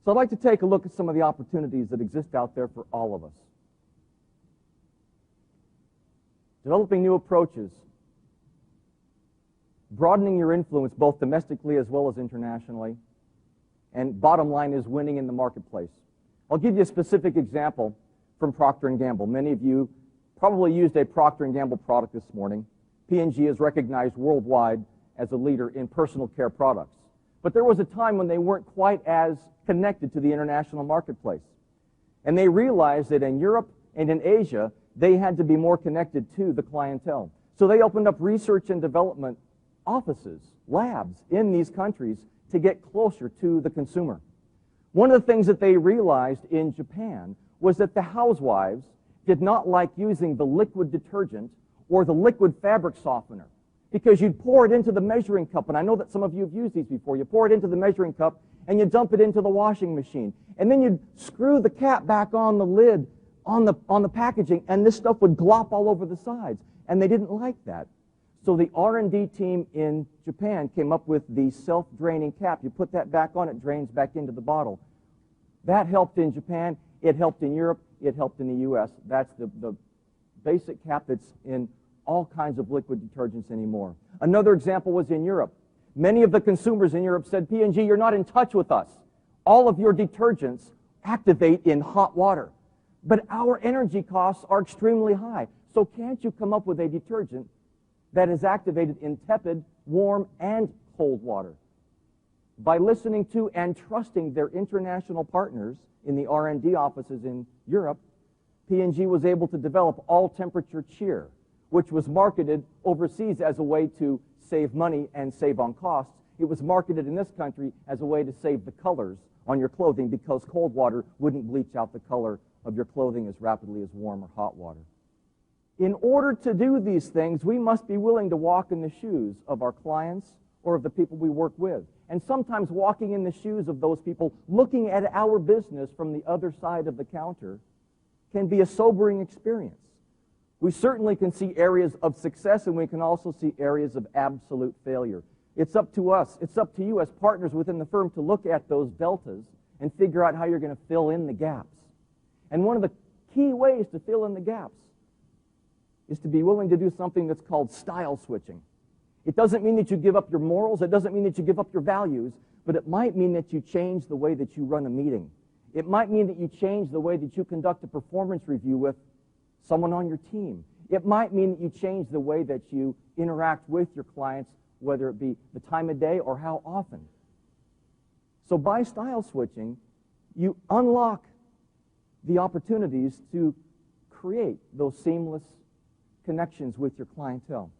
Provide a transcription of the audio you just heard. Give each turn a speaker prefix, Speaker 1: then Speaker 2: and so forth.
Speaker 1: So I'd like to take a look at some of the opportunities that exist out there for all of us. Developing new approaches, broadening your influence both domestically as well as internationally, and bottom line is winning in the marketplace. I'll give you a specific example from Procter Gamble. Many of you probably used a Procter Gamble product this morning. P&G is recognized worldwide as a leader in personal care products. But there was a time when they weren't quite as connected to the international marketplace. And they realized that in Europe and in Asia, they had to be more connected to the clientele. So they opened up research and development offices, labs in these countries to get closer to the consumer. One of the things that they realized in Japan was that the housewives did not like using the liquid detergent or the liquid fabric softener because you'd pour it into the measuring cup, and I know that some of you have used these before. You pour it into the measuring cup and you dump it into the washing machine, and then you'd screw the cap back on the lid on the packaging, and this stuff would glop all over the sides, and they didn't like that. So the R&D team in Japan came up with the self-draining cap. You put that back on, it drains back into the bottle. That helped in Japan, it helped in Europe, it helped in the U.S. That's the basic cap that's in all kinds of liquid detergents anymore. Another example was in Europe. Many of the consumers in Europe said, P&G, you're not in touch with us. All of your detergents activate in hot water. But our energy costs are extremely high. So can't you come up with a detergent that is activated in tepid, warm, and cold water? By listening to and trusting their international partners in the R&D offices in Europe, P&G was able to develop all-temperature cheer, which was marketed overseas as a way to save money and save on costs. It was marketed in this country as a way to save the colors on your clothing because cold water wouldn't bleach out the color of your clothing as rapidly as warm or hot water. In order to do these things, we must be willing to walk in the shoes of our clients or of the people we work with. And sometimes walking in the shoes of those people, looking at our business from the other side of the counter, can be a sobering experience. We certainly can see areas of success, and we can also see areas of absolute failure. It's up to us, it's up to you as partners within the firm to look at those deltas and figure out how you're going to fill in the gaps. And one of the key ways to fill in the gaps is to be willing to do something that's called style switching. It doesn't mean that you give up your morals, it doesn't mean that you give up your values, but it might mean that you change the way that you run a meeting. It might mean that you change the way that you conduct a performance review with someone on your team. It might mean that you change the way that you interact with your clients, whether it be the time of day or how often. So by style switching, you unlock the opportunities to create those seamless connections with your clientele.